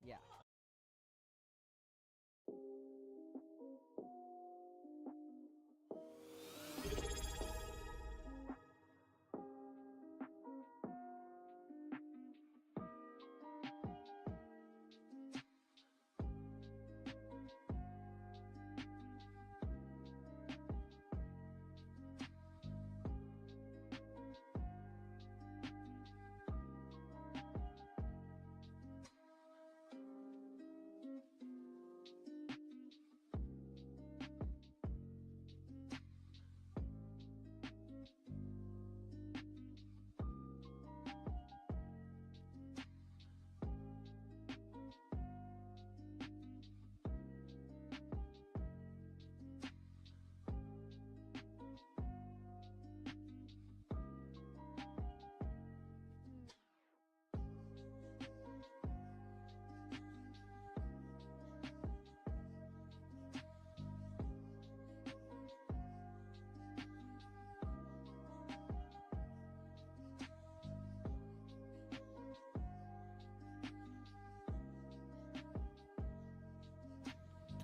Yeah.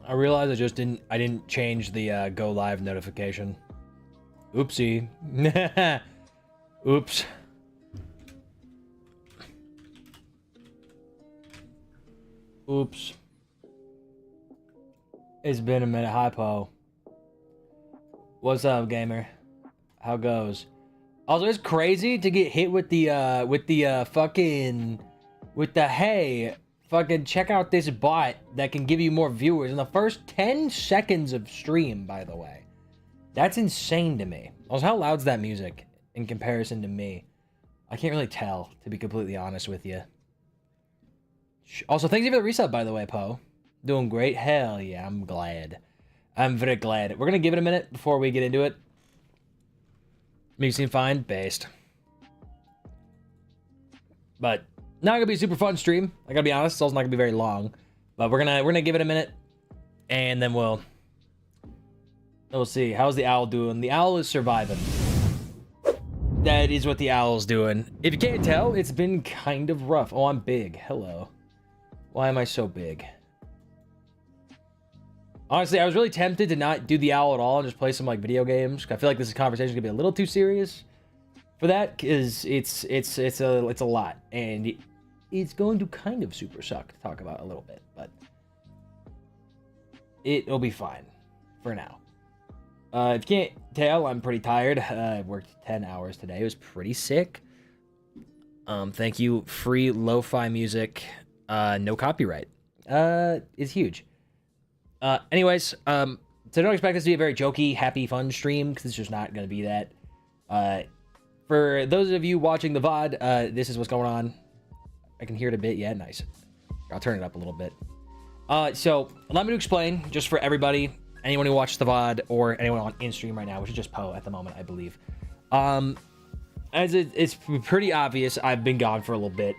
I realized I didn't change the go live notification. Oopsie. Oops. Oops. It's been a minute. Hi, Poe. What's up, gamer? How goes? Also, it's crazy to get hit with the hey, fucking check out this bot that can give you more viewers in the first 10 seconds of stream, by the way. That's insane to me. Also, how loud's that music in comparison to me? I can't really tell, to be completely honest with you. Also, thank you for the resub, by the way, Poe. Doing great. Hell yeah, I'm glad. I'm very glad. We're gonna give it a minute before we get into it. Me seem fine, based. But not gonna be a super fun stream. I gotta be honest, it's also not gonna be very long. But we're gonna give it a minute, and then we'll see. How's the owl doing? The owl is surviving. That is what the owl's doing. If you can't tell, it's been kind of rough. Oh, I'm big. Hello. Why am I so big? Honestly, I was really tempted to not do the owl at all and just play some like video games. I feel like this conversation is gonna be a little too serious for that, because it's a lot, and it's going to kind of super suck to talk about a little bit, but it'll be fine for now. If you can't tell, I'm pretty tired. I worked 10 hours today. It was pretty sick. Thank you. Free lo-fi music, no copyright. Is huge. Anyways, so don't expect this to be a very jokey, happy, fun stream, because it's just not going to be that. For those of you watching the VOD, this is what's going on. I can hear it a bit. Yeah, nice. I'll turn it up a little bit. So allow me to explain, just for everybody, anyone who watches the VOD, or anyone on in-stream right now, which is just Poe at the moment, I believe. As it's pretty obvious, I've been gone for a little bit.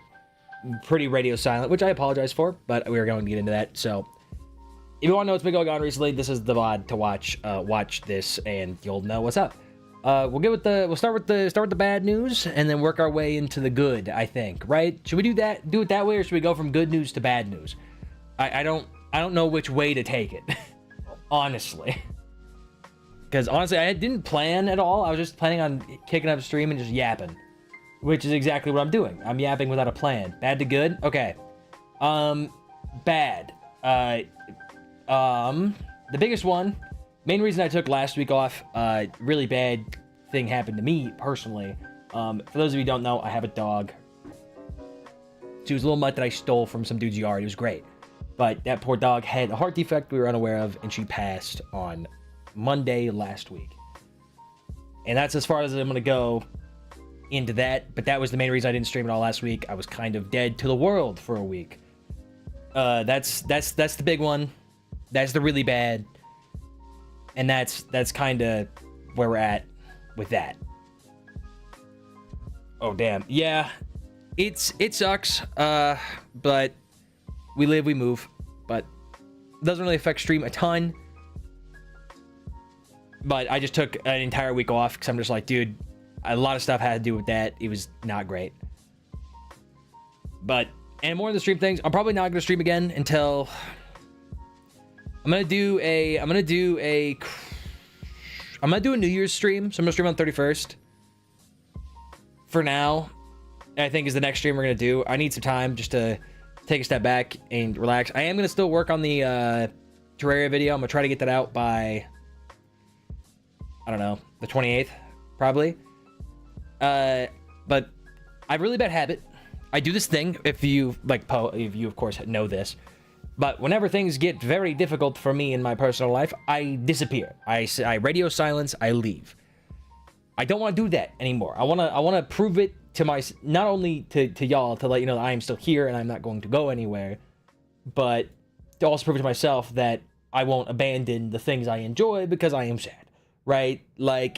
Pretty radio silent, which I apologize for, but we are going to get into that, so... If you want to know what's been going on recently, this is the VOD to watch. Watch this, and you'll know what's up. We'll start with the bad news, and then work our way into the good. I think, right? Should we do that? Do it that way, or should we go from good news to bad news? I don't know which way to take it, honestly. Because honestly, I didn't plan at all. I was just planning on kicking up stream and just yapping, which is exactly what I'm doing. I'm yapping without a plan. Bad to good. Okay. Bad. The biggest one, main reason I took last week off, really bad thing happened to me personally. For those of you who don't know, I have a dog. She was a little mutt that I stole from some dude's yard. It was great. But that poor dog had a heart defect we were unaware of, and she passed on Monday last week. And that's as far as I'm going to go into that. But that was the main reason I didn't stream it all last week. I was kind of dead to the world for a week. That's the big one. That's the really bad, and that's kind of where we're at with that. Oh damn, yeah, it sucks. But we live, we move. But it doesn't really affect stream a ton. But I just took an entire week off because I'm just like, dude, a lot of stuff had to do with that. It was not great. But And more of the stream things. I'm probably not gonna stream again until I'm gonna do a New Year's stream. So I'm gonna stream on 31st. For now, I think is the next stream we're gonna do. I need some time just to take a step back and relax. I am gonna still work on the Terraria video. I'm gonna try to get that out by, I don't know, the 28th, probably. But I have a really bad habit. I do this thing, if you, like, if you, of course, know this. But whenever things get very difficult for me in my personal life, I disappear. I radio silence, I leave. I don't want to do that anymore. I want to prove it to not only to y'all, to let you know that I am still here and I'm not going to go anywhere, but to also prove it to myself that I won't abandon the things I enjoy because I am sad, right? Like,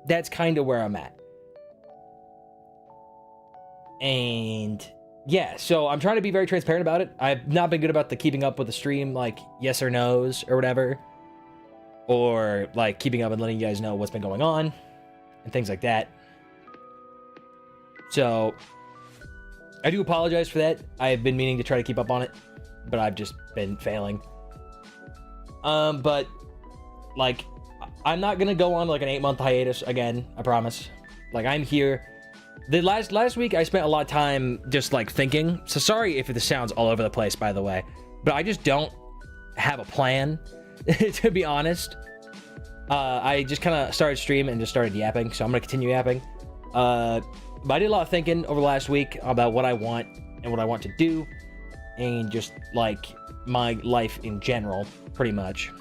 that's kind of where I'm at. And yeah, so I'm trying to be very transparent about it. I've not been good about the keeping up with the stream, like yes or no's or whatever, or like keeping up and letting you guys know what's been going on and things like that. So I do apologize for that. I've been meaning to try to keep up on it, but I've just been failing. But like, I'm not gonna go on like an 8-month hiatus again, I promise. Like, I'm here. The last week I spent a lot of time just like thinking, so sorry if this sounds all over the place, by the way, but I just don't have a plan, to be honest. I just kind of started streaming and just started yapping, so I'm gonna continue yapping. But I did a lot of thinking over the last week about what I want and what I want to do, and just like my life in general, pretty much.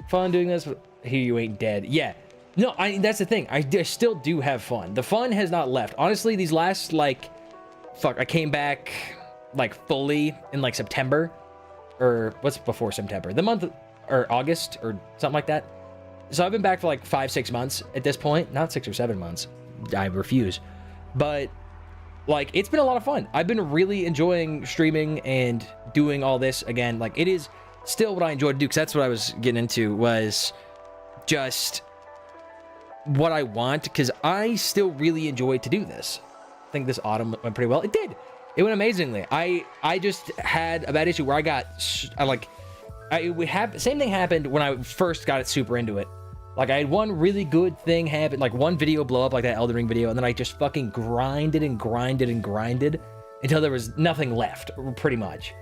Fun doing this. Here you ain't dead. Yeah. No, that's the thing. I still do have fun. The fun has not left. Honestly, these last, like, I came back, like, fully in, like, September. Or, what's before September? The month, or August, or something like that. So I've been back for, like, 5-6 months at this point. Not 6 or 7 months. I refuse. But, like, it's been a lot of fun. I've been really enjoying streaming and doing all this again. Like, it is still what I enjoy to do, because that's what I was getting into, was just what I want, because I still really enjoy to do this. I think this autumn went pretty well. It did. It went amazingly. I just had a bad issue where same thing happened when I first got super into it. Like, I had one really good thing happen, like one video blow up, like that Elden Ring video, and then I just fucking grinded and grinded and grinded until there was nothing left, pretty much.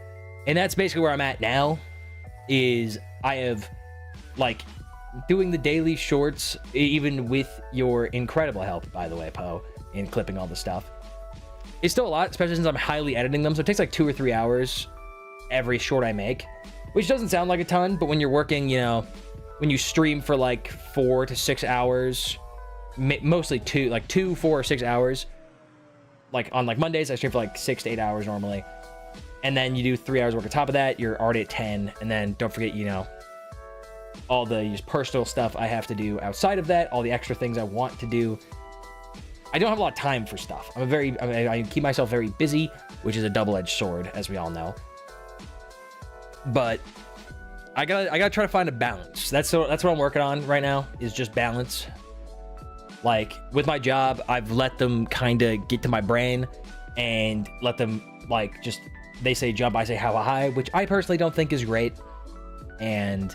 And that's basically where I'm at now, is I have, like, doing the daily shorts, even with your incredible help, by the way, Poe, in clipping all the stuff. It's still a lot, especially since I'm highly editing them, so it takes like 2 or 3 hours every short I make, which doesn't sound like a ton, but when you're working, you know, when you stream for like 4 to 6 hours, mostly 2, 4, or 6 hours, like on like Mondays, I stream for like 6 to 8 hours normally, and then you do 3 hours work on top of that, you're already at 10, and then don't forget, you know, all the just personal stuff I have to do outside of that, all the extra things I want to do. I don't have a lot of time for stuff. I keep myself very busy, which is a double-edged sword, as we all know. But I gotta try to find a balance. That's what I'm working on right now, is just balance. Like, with my job, I've let them kind of get to my brain and let them, like, just, they say jump, I say how high, which I personally don't think is great. And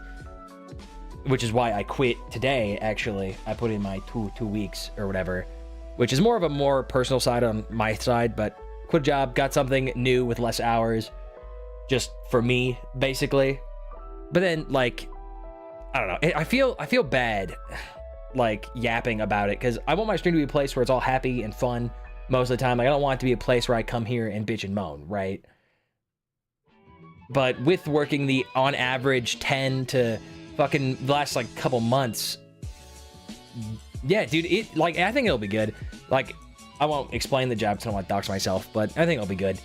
which is why I quit today, actually. I put in my two weeks or whatever, which is more of a more personal side on my side, but quit a job, got something new with less hours, just for me, basically. But then, like, I don't know, I feel bad, like, yapping about it, because I want my stream to be a place where it's all happy and fun most of the time. Like, I don't want it to be a place where I come here and bitch and moan, right? But with working the, on average, 10 to fucking the last, like, couple months, yeah, dude, it, like, I think it'll be good. Like, I won't explain the job because I don't want to dox myself, but I think it'll be good.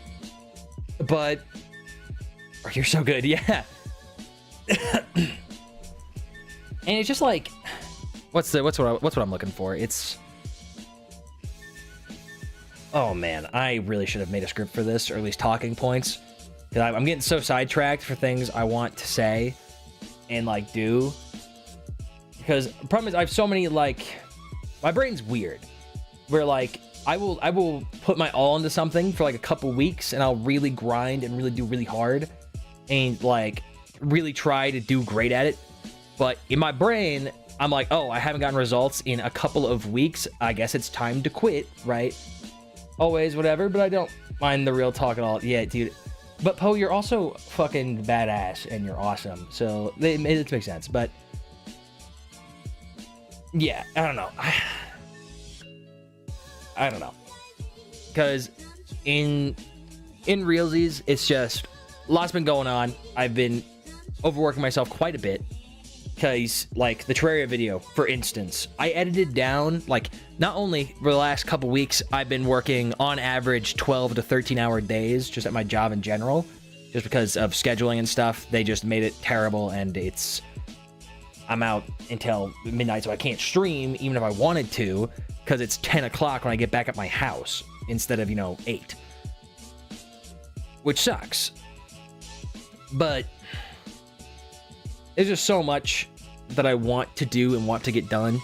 But, oh, you're so good, yeah. And it's just like, what's what I'm looking for? It's, oh man, I really should have made a script for this, or at least talking points, because I'm getting so sidetracked for things I want to say and, like, do. Because the problem is I have so many, like, my brain's weird, where, like, I will put my all into something for like a couple weeks, and I'll really grind and really do really hard and like really try to do great at it. But in my brain, I'm like, oh, I haven't gotten results in a couple of weeks. I guess it's time to quit, right? Always whatever, but I don't mind the real talk at all. Yeah, dude. But Poe, you're also fucking badass and you're awesome. So it makes sense. But yeah, I don't know. I don't know. Because in realsies, it's just lots been going on. I've been overworking myself quite a bit. Because, like, the Terraria video, for instance, I edited down, like, not only for the last couple weeks, I've been working on average 12 to 13-hour days just at my job in general, just because of scheduling and stuff. They just made it terrible, and I'm out until midnight, so I can't stream, even if I wanted to, because it's 10 o'clock when I get back at my house, instead of, 8. Which sucks. But there's just so much that I want to do and want to get done,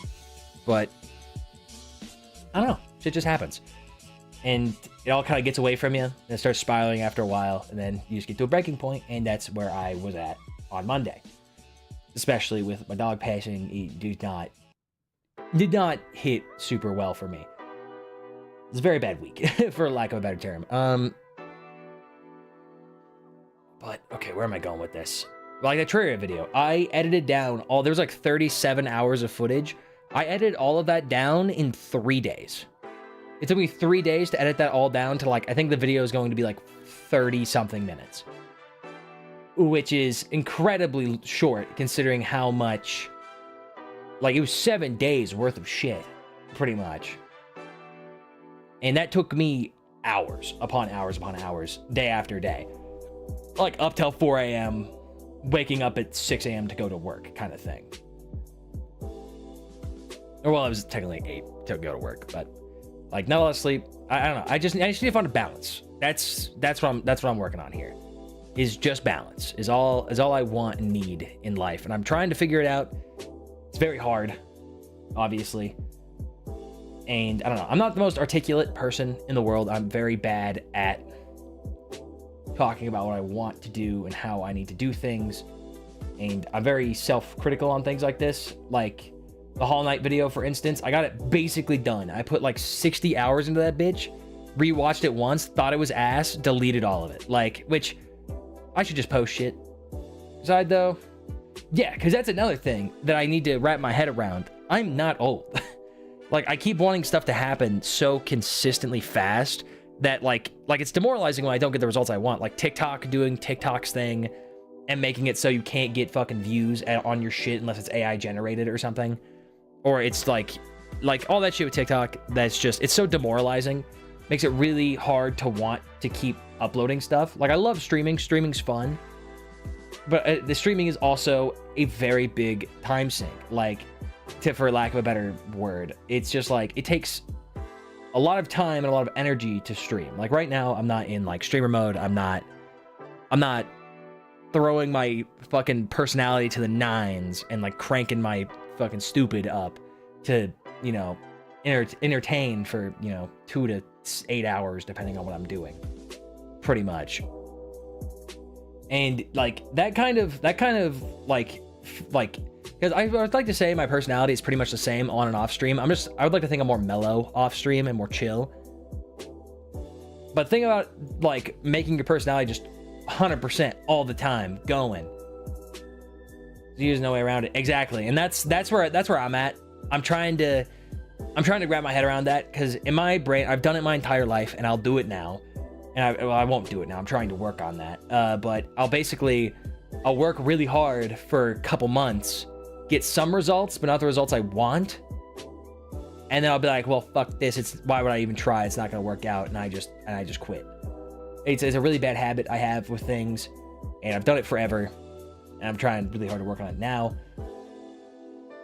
but I don't know. Shit just happens. And it all kind of gets away from you, and it starts spiraling after a while, and then you just get to a breaking point, and that's where I was at on Monday. Especially with my dog passing, it did not hit super well for me. It's a very bad week, for lack of a better term. But, okay, where am I going with this? Like the Terraria video, I edited down there was like 37 hours of footage. I edited all of that down in 3 days. It took me 3 days to edit that all down to like, I think the video is going to be like 30 something minutes, which is incredibly short considering how much, like it was 7 days worth of shit, pretty much. And that took me hours upon hours upon hours, day after day. Like up till 4 a.m., waking up at 6 a.m. to go to work kind of thing. Or well, it was technically 8 to go to work, but like not a lot of sleep. I don't know. I just need to find a balance. That's what I'm working on here. Is just balance. Is all I want and need in life. And I'm trying to figure it out. It's very hard, obviously. And I don't know. I'm not the most articulate person in the world. I'm very bad at talking about what I want to do and how I need to do things, and I'm very self-critical on things like this. Like the Hollow Knight video, for instance, I got it basically done. I put like 60 hours into that bitch, rewatched it once, thought it was ass, deleted all of it. Like, which I should just post shit. Aside though, yeah, because that's another thing that I need to wrap my head around. I'm not old. Like I keep wanting stuff to happen so consistently fast that like it's demoralizing when I don't get the results I want. Like TikTok doing TikTok's thing and making it so you can't get fucking views on your shit unless it's AI generated or something. Or it's like all that shit with TikTok, that's just, it's so demoralizing. Makes it really hard to want to keep uploading stuff. Like I love streaming. Streaming's fun. But the streaming is also a very big time sink. Like, for lack of a better word, it's just like, it takes a lot of time and a lot of energy to stream. Like right now, I'm not in like streamer mode. I'm not throwing my fucking personality to the nines and like cranking my fucking stupid up to, entertain for, 2 to 8 hours, depending on what I'm doing, pretty much. And like that kind of like, because I would like to say my personality is pretty much the same on and off stream. I would like to think I'm more mellow off stream and more chill. But think about like making your personality just 100% all the time going. There's no way around it. Exactly. And that's where I'm at. I'm trying to grab my head around that, because in my brain, I've done it my entire life and I'll do it now. And I won't do it now. I'm trying to work on that. But I'll work really hard for a couple months, get some results, but not the results I want. And then I'll be like, well, fuck this. Why would I even try? It's not going to work out. And I just quit. It's a really bad habit I have with things, and I've done it forever. And I'm trying really hard to work on it now,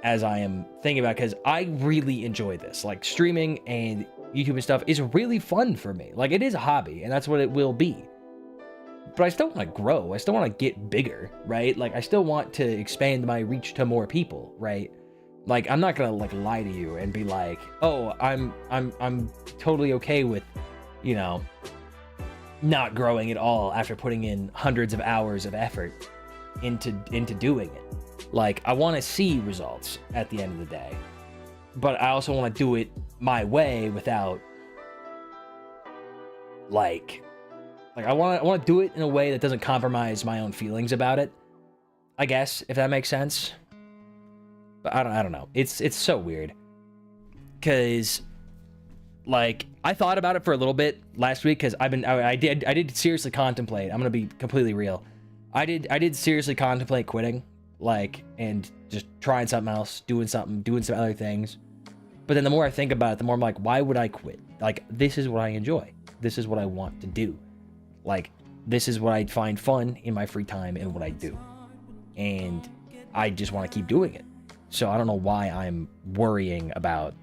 as I am thinking about, because I really enjoy this. Like streaming and YouTube and stuff is really fun for me. Like it is a hobby, and that's what it will be. But I still want to grow. I still want to get bigger, right? Like I still want to expand my reach to more people, right? Like, I'm not gonna like lie to you and be like, oh, I'm totally okay with, you know, not growing at all after putting in hundreds of hours of effort into doing it. Like, I want to see results at the end of the day, but I also want to do it my way without like I want to do it in a way that doesn't compromise my own feelings about it, I guess, if that makes sense. But I don't know. It's so weird, because like I thought about it for a little bit last week, because I did seriously contemplate. I'm gonna be completely real. I did seriously contemplate quitting, like, and just trying something else, doing some other things. But then the more I think about it, the more I'm like, why would I quit? Like, this is what I enjoy. This is what I want to do. Like, this is what I find fun in my free time and what I do. And I just want to keep doing it. So I don't know why I'm worrying about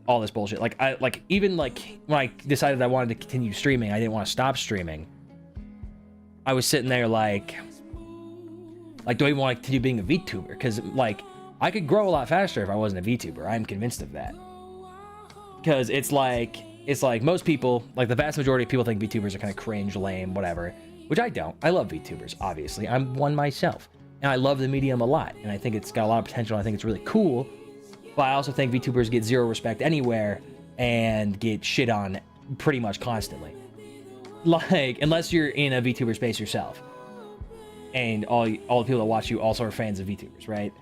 all this bullshit. Like, even when I decided I wanted to continue streaming, I didn't want to stop streaming. I was sitting there like, do I even want to continue being a Vtuber? Because, like, I could grow a lot faster if I wasn't a Vtuber. I'm convinced of that. Because it's like most people, like the vast majority of people think VTubers are kind of cringe, lame, whatever. Which I don't. I love VTubers, obviously. I'm one myself. And I love the medium a lot. And I think it's got a lot of potential. I think it's really cool. But I also think VTubers get zero respect anywhere and get shit on pretty much constantly. Like, unless you're in a VTuber space yourself. And all the people that watch you also are fans of VTubers, right?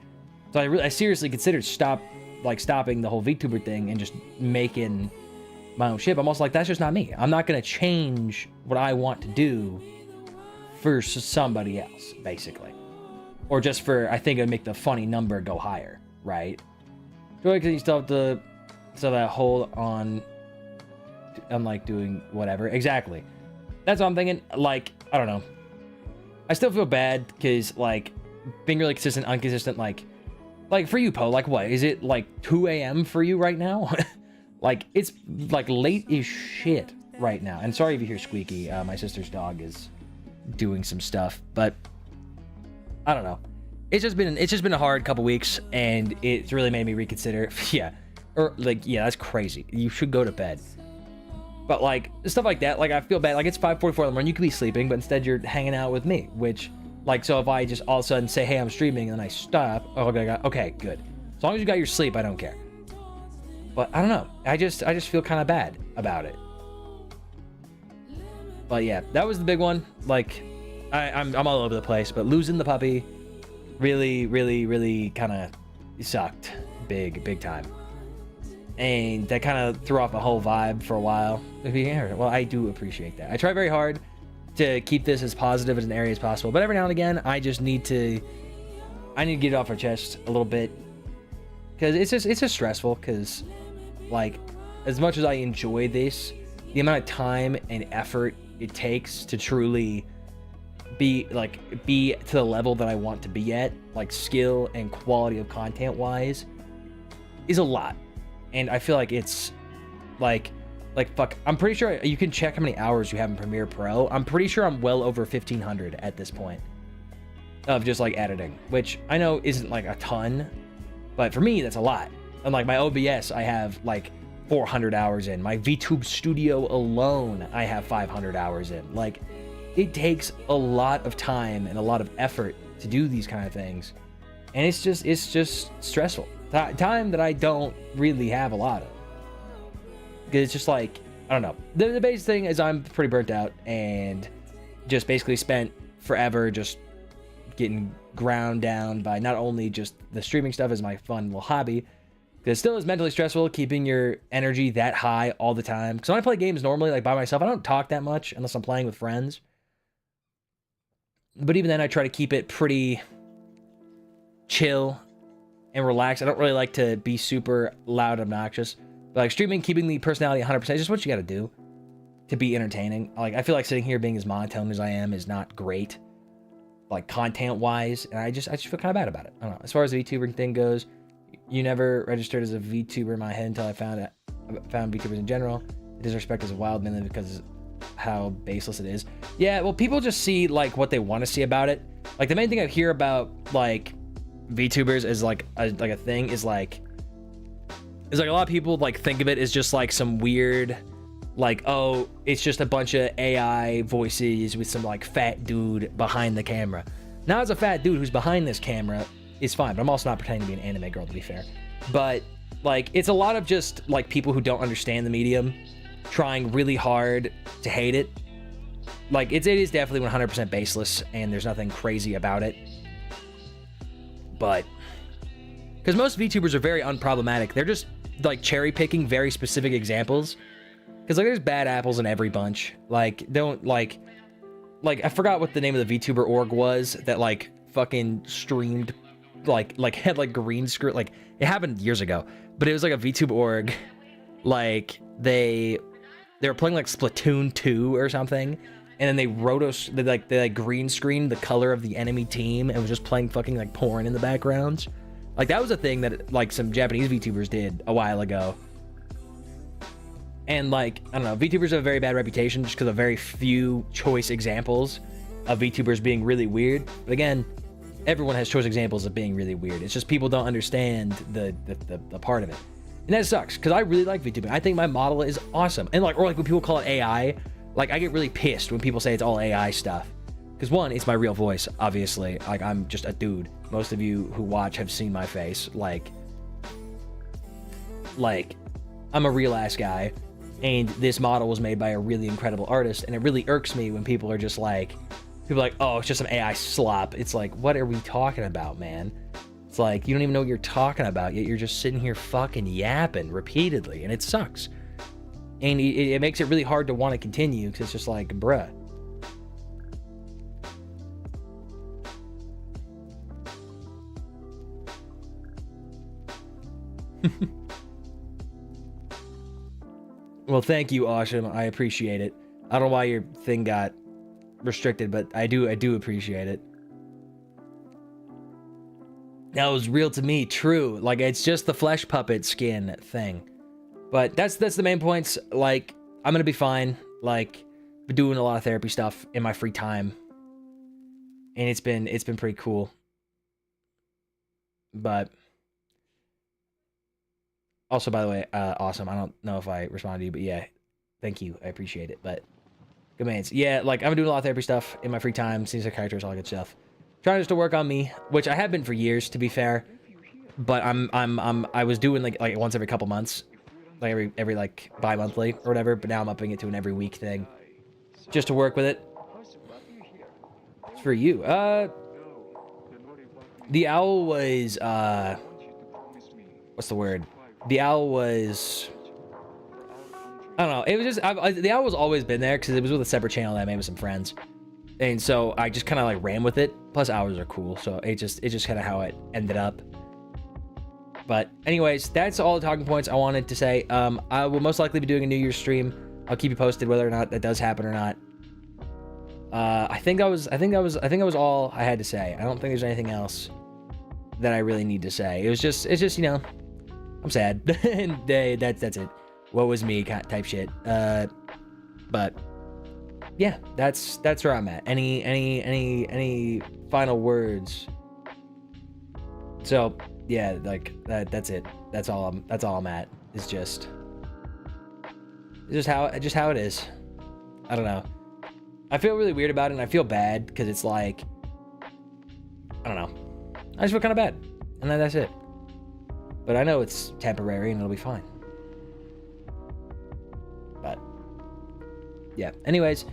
So I seriously considered stopping the whole VTuber thing and just making my own shit. But I'm also like, that's just not me. I'm not going to change what I want to do for somebody else, basically. Or just for, I think it'd make the funny number go higher, right? Because you still have to, that hold on, like, doing whatever. Exactly. That's what I'm thinking. Like, I don't know. I still feel bad because, like, being really consistent, inconsistent, like for you, Poe, like, what? Is it, like, 2 a.m. for you right now? Like, it's, like, late as shit right now. And sorry if you hear squeaky. My sister's dog is doing some stuff. But, I don't know. It's just been a hard couple weeks, and it's really made me reconsider. Yeah. Yeah, that's crazy. You should go to bed. But, like, stuff like that, like, I feel bad. Like, it's 5:44 in the morning. You could be sleeping, but instead you're hanging out with me, which... Like, so if I just all of a sudden say, hey, I'm streaming, and then I stop, okay, good. As long as you got your sleep, I don't care. But I don't know. I just feel kind of bad about it. But yeah, that was the big one. Like, I'm all over the place, but losing the puppy really, really, really kind of sucked big time. And that kind of threw off a whole vibe for a while. Well, I do appreciate that. I try very hard to keep this as positive as an area as possible, but every now and again I just need to get it off our chest a little bit, because it's just stressful, because, like, as much as I enjoy this, the amount of time and effort it takes to truly be to the level that I want to be at, like, skill and quality of content wise, is a lot. And I feel like it's like fuck, I'm pretty sure you can check how many hours you have in Premiere Pro. I'm pretty sure I'm well over 1,500 at this point of just, like, editing, which I know isn't, like, a ton, but for me, that's a lot. And, like, my OBS, I have, like, 400 hours in. My VTube Studio alone, I have 500 hours in. Like, it takes a lot of time and a lot of effort to do these kind of things. And it's just stressful. Time that I don't really have a lot of. Because it's just like, I don't know. The basic thing is I'm pretty burnt out and just basically spent forever just getting ground down by not only just the streaming stuff as my fun little hobby, because it still is mentally stressful keeping your energy that high all the time. Because when I play games normally, like, by myself, I don't talk that much unless I'm playing with friends. But even then, I try to keep it pretty chill and relaxed. I don't really like to be super loud, obnoxious. But, like, streaming, keeping the personality 100% is just what you gotta do to be entertaining. Like, I feel like sitting here being as monotone as I am is not great, like, content-wise, and I just feel kind of bad about it. I don't know. As far as the VTuber thing goes, you never registered as a VTuber in my head until I found VTubers in general. Disrespect is wild, mainly because of how baseless it is. Yeah, well, people just see, like, what they want to see about it. Like, the main thing I hear about, like, VTubers as like a thing is like a lot of people like think of it as just like some weird, like, oh, it's just a bunch of AI voices with some like fat dude behind the camera. Now, as a fat dude who's behind this camera is fine, but I'm also not pretending to be an anime girl, to be fair. But like, it's a lot of just like people who don't understand the medium trying really hard to hate it. Like, it is definitely 100% baseless, and there's nothing crazy about it. But because most VTubers are very unproblematic, they're just like cherry picking very specific examples. Because like there's bad apples in every bunch. Like, don't like I forgot what the name of the VTuber org was that like fucking streamed like had like green screen. Like, it happened years ago, but it was like a VTube org. Like they were playing like Splatoon 2 or something, and then they green screened the color of the enemy team and was just playing fucking like porn in the background. Like, that was a thing that like some Japanese VTubers did a while ago. And like, I don't know, VTubers have a very bad reputation just because of very few choice examples of VTubers being really weird. But again, everyone has choice examples of being really weird. It's just people don't understand the part of it. And that sucks, because I really like VTubing. I think my model is awesome. And like, or like when people call it AI, like I get really pissed when people say it's all AI stuff. Because one, it's my real voice, obviously. Like, I'm just a dude. Most of you who watch have seen my face. Like I'm a real ass guy. And this model was made by a really incredible artist, and it really irks me when people are just like, oh, it's just some AI slop. It's like, what are we talking about, man? It's like, you don't even know what you're talking about, yet you're just sitting here fucking yapping repeatedly, and it sucks. And it makes it really hard to want to continue, because it's just like, bruh. Well, thank you, Awesome. I appreciate it. I don't know why your thing got restricted, but I do appreciate it. That was real to me, true. Like, it's just the flesh puppet skin thing. But that's the main points. Like, I'm gonna be fine. Like, been doing a lot of therapy stuff in my free time, and it's been pretty cool. But also, by the way, Awesome. I don't know if I responded to you, but yeah, thank you. I appreciate it. But commands, yeah, like I'm doing a lot of therapy stuff in my free time, seeing psychiatrists, all that good stuff. Trying just to work on me, which I have been for years, to be fair. But I was doing like once every couple months, like every like bi-monthly or whatever. But now I'm upping it to an every week thing, just to work with it. It's for you. The owl was what's the word? The owl was, I don't know. It was just, the owl was always been there because it was with a separate channel that I made with some friends. And so I just kind of like ran with it. Plus hours are cool. So it's just kind of how it ended up. But anyways, that's all the talking points I wanted to say. I will most likely be doing a New Year's stream. I'll keep you posted whether or not that does happen or not. I think that was all I had to say. I don't think there's anything else that I really need to say. It's just, you know, I'm sad. And that's it. What was me type shit. But yeah, that's where I'm at. Any final words? So yeah, like that's it. That's all I'm at. It's just how it is. I don't know. I feel really weird about it, and I feel bad because it's like, I don't know. I just feel kind of bad, and then that's it. But I know it's temporary and it'll be fine. But yeah. Anyways,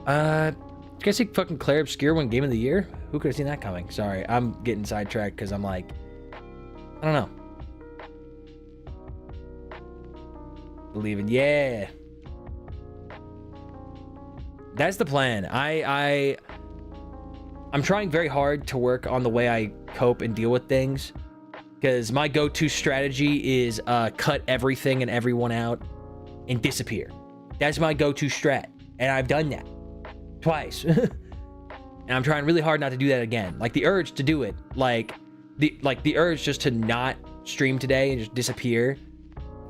you guys see fucking Claire Obscure won Game of the Year? Who could have seen that coming? Sorry, I'm getting sidetracked because I'm like, I don't know. Believing, yeah. That's the plan. I'm trying very hard to work on the way I cope and deal with things. Because my go-to strategy is cut everything and everyone out and disappear. That's my go-to strat. And I've done that twice. And I'm trying really hard not to do that again. Like the urge to do it, like the urge just to not stream today and just disappear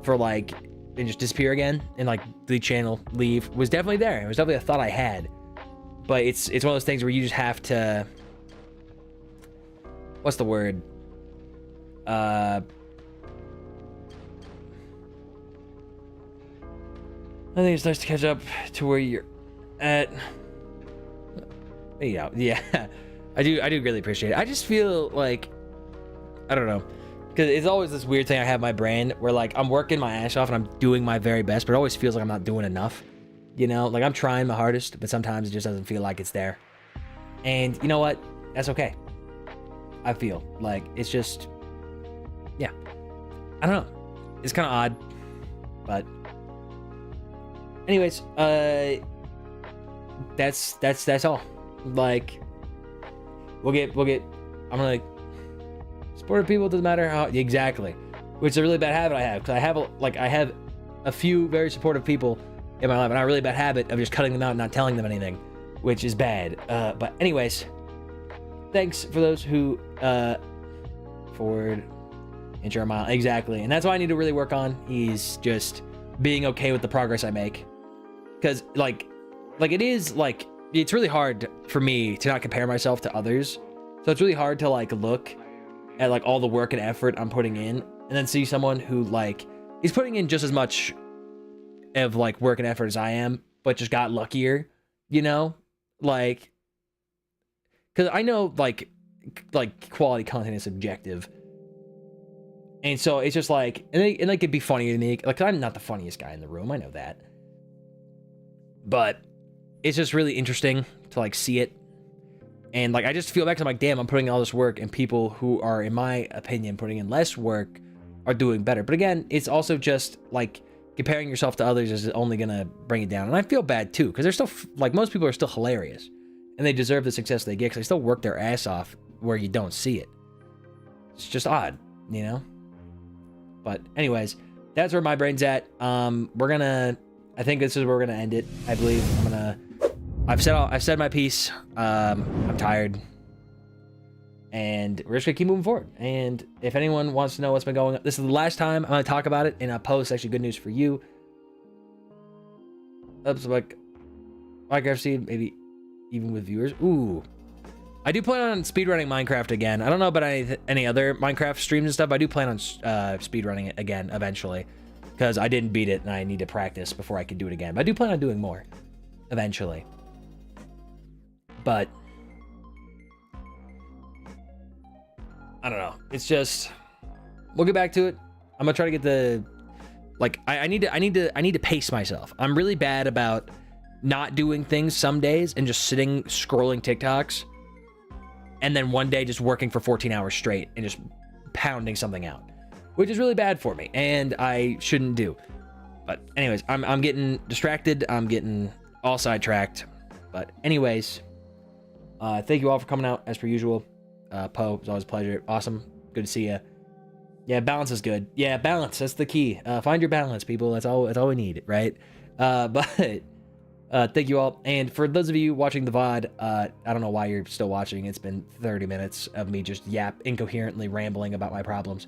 for like, and just disappear again and like the channel leave was definitely there. It was definitely a thought I had. But it's one of those things where you just have to, what's the word? I think it's nice to catch up to where you're at. Yeah, I do really appreciate it. I just feel like, I don't know, because it's always this weird thing I have in my brain where like I'm working my ass off and I'm doing my very best, but it always feels like I'm not doing enough. You know, like I'm trying my hardest, but sometimes it just doesn't feel like it's there. And you know what? That's okay. I feel like it's just, yeah, I don't know. It's kind of odd, but anyways, that's all. Like, we'll get. I'm like, supportive people, doesn't matter how, exactly, which is a really bad habit I have, because I have a few very supportive people in my life, and I have a really bad habit of just cutting them out and not telling them anything, which is bad. But anyways, thanks for those who forward intro mile, exactly, and that's what I need to really work on, is just being okay with the progress I make, because like it is like, it's really hard for me to not compare myself to others. So it's really hard to like look at like all the work and effort I'm putting in and then see someone who like is putting in just as much of like work and effort as I am, but just got luckier, you know? Like, cause I know like quality content is subjective. And so it's just like, and they could be funny to me. Like, I'm not the funniest guy in the room, I know that. But it's just really interesting to like see it, and like I just feel back, I'm like, damn, I'm putting in all this work, and people who are, in my opinion, putting in less work are doing better. But again, it's also just like comparing yourself to others is only gonna bring it down. And I feel bad too, because they're still like, most people are still hilarious and they deserve the success they get because they still work their ass off where you don't see it. It's just odd, you know? But anyways, that's where my brain's at. I think this is where we're gonna end it. I believe I've said my piece. I'm tired, and we're just gonna keep moving forward. And if anyone wants to know what's been going on, this is the last time I'm gonna talk about it in a post. Actually, good news for you. Oops, like Minecraft seed, maybe even with viewers. Ooh, I do plan on speedrunning Minecraft again. I don't know about any other Minecraft streams and stuff, but I do plan on speedrunning it again eventually, because I didn't beat it and I need to practice before I can do it again. But I do plan on doing more eventually. But I don't know. It's just, we'll get back to it. I'm gonna try to get the, like, I need to pace myself. I'm really bad about not doing things some days and just sitting scrolling TikToks, and then one day just working for 14 hours straight and just pounding something out, which is really bad for me and I shouldn't do. But anyways, I'm getting distracted. I'm getting all sidetracked. But anyways, thank you all for coming out as per usual. Poe, it's always a pleasure. Awesome. Good to see you. Yeah, balance is good. Yeah, balance. That's the key. Find your balance, people. That's all we need, right? But thank you all. And for those of you watching the VOD, I don't know why you're still watching. It's been 30 minutes of me just incoherently rambling about my problems.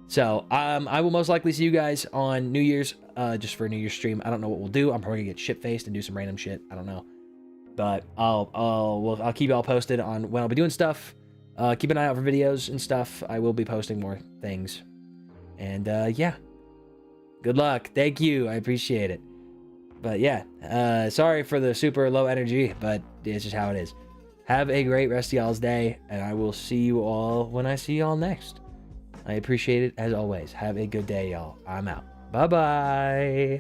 So I will most likely see you guys on New Year's, just for a New Year's stream. I don't know what we'll do. I'm probably gonna get shit-faced and do some random shit. I don't know. But I'll keep y'all posted on when I'll be doing stuff. Keep an eye out for videos and stuff. I will be posting more things. And yeah. Good luck. Thank you. I appreciate it. But yeah, sorry for the super low energy, but it's just how it is. Have a great rest of y'all's day, and I will see you all when I see y'all next. I appreciate it as always. Have a good day, y'all. I'm out. Bye-bye.